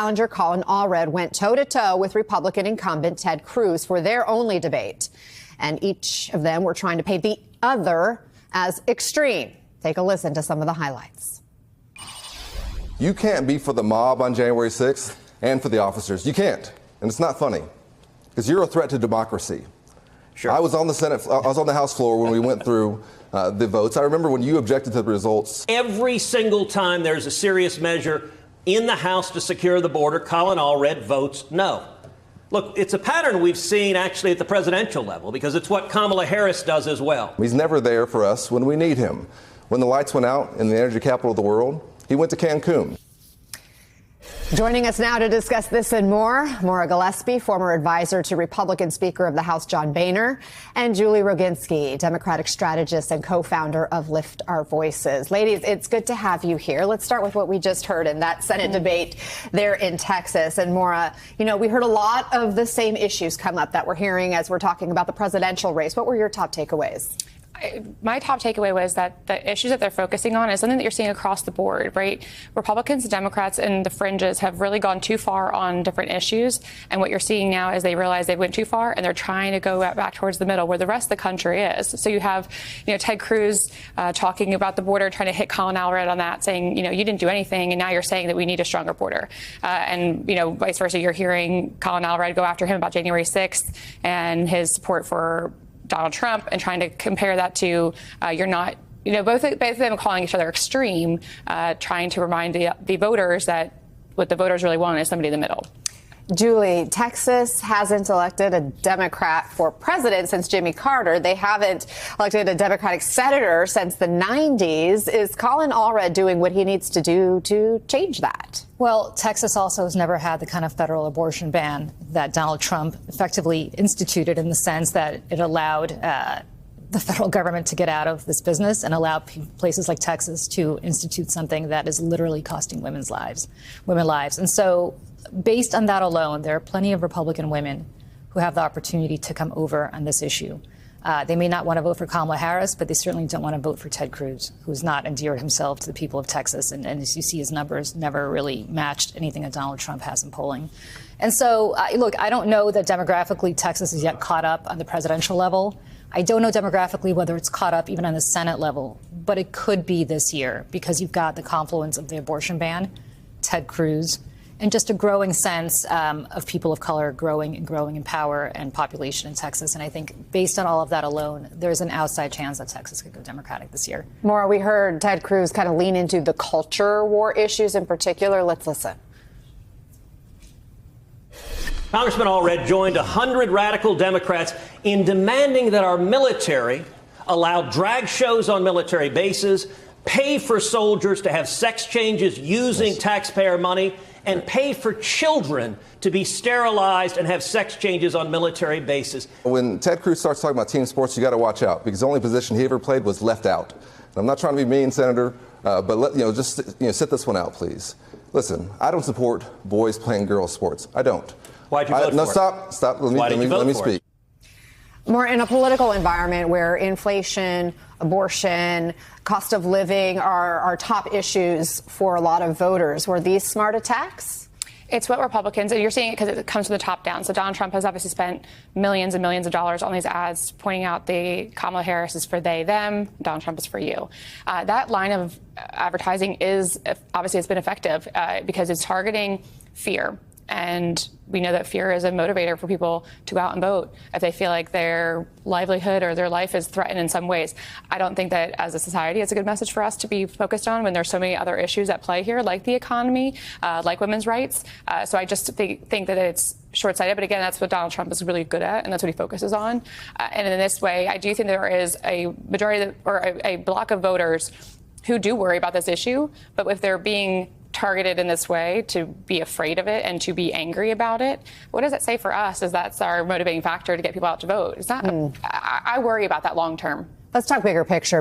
Challenger Colin Allred went toe-to-toe with Republican incumbent Ted Cruz for their only debate. And each of them were trying to paint the other as extreme. Take a listen to some of the highlights. You can't be for the mob on January 6th and for the officers. You can't. And it's not funny because you're a threat to democracy. Sure. I was on the House floor when we went through the votes. I remember when you objected to the results. Every single time there's a serious measure in the House to secure the border, Colin Allred votes no. Look, it's a pattern we've seen actually at the presidential level because it's what Kamala Harris does as well. He's never there for us when we need him. When the lights went out in the energy capital of the world, he went to Cancun. Joining us now to discuss this and more, Maura Gillespie, former advisor to Republican Speaker of the House John Boehner, and Julie Roginski, Democratic strategist and co-founder of Lift Our Voices. Ladies, it's good to have you here. Let's start with what we just heard in that Senate debate there in Texas. And Maura, you know, we heard a lot of the same issues come up that we're hearing as we're talking about the presidential race. What were your top takeaways? My top takeaway was that the issues that they're focusing on is something that you're seeing across the board, right? Republicans and Democrats and the fringes have really gone too far on different issues. And what you're seeing now is they realize they went too far and they're trying to go back towards the middle where the rest of the country is. So you have, Ted Cruz talking about the border, trying to hit Colin Allred on that, saying, you didn't do anything. And now you're saying that we need a stronger border. And vice versa, you're hearing Colin Allred go after him about January 6th and his support for Donald Trump and trying to compare that to you're not, both of them calling each other extreme, trying to remind the voters that what the voters really want is somebody in the middle. Julie, Texas hasn't elected a Democrat for president since Jimmy Carter. They haven't elected a Democratic senator since the 90s. Is Colin Allred doing what he needs to do to change that? Well, Texas also has never had the kind of federal abortion ban that Donald Trump effectively instituted, in the sense that it allowed the federal government to get out of this business and allow places like Texas to institute something that is literally costing women lives. And so based on that alone, there are plenty of Republican women who have the opportunity to come over on this issue. They may not want to vote for Kamala Harris, but they certainly don't want to vote for Ted Cruz, who's not endeared himself to the people of Texas. And as you see, his numbers never really matched anything that Donald Trump has in polling. And so, look, I don't know that demographically Texas is yet caught up on the presidential level. I don't know demographically whether it's caught up even on the Senate level, but it could be this year because you've got the confluence of the abortion ban, Ted Cruz, and just a growing sense of people of color growing in power and population in Texas. And I think based on all of that alone, there's an outside chance that Texas could go Democratic this year. Maura, we heard Ted Cruz kind of lean into the culture war issues in particular. Let's listen. Congressman Allred joined 100 radical Democrats in demanding that our military allow drag shows on military bases, pay for soldiers to have sex changes using taxpayer money, and pay for children to be sterilized and have sex changes on military bases. When Ted Cruz starts talking about team sports, you got to watch out because the only position he ever played was left out. And I'm not trying to be mean, Senator, but sit this one out, please. Listen, I don't support boys playing girls' sports. I don't. Why'd you vote for it? No, stop. Let me speak. More in a political environment where inflation, abortion, cost of living are top issues for a lot of voters. Were these smart attacks? It's what Republicans, and you're seeing it because it comes from the top down. So Donald Trump has obviously spent millions and millions of dollars on these ads pointing out the Kamala Harris is for they, them, Donald Trump is for you. That line of advertising is obviously it's been effective because it's targeting fear. And we know that fear is a motivator for people to go out and vote if they feel like their livelihood or their life is threatened in some ways. I don't think that as a society it's a good message for us to be focused on when there's so many other issues at play here, like the economy, like women's rights. So I just think that it's short-sighted. But again, that's what Donald Trump is really good at, and that's what he focuses on. And in this way, I do think there is a majority or a block of voters who do worry about this issue. But if they're being targeted in this way, to be afraid of it and to be angry about it, what does that say for us? Is that's our motivating factor to get people out to vote? It's not. I worry about that long term. Let's talk bigger picture.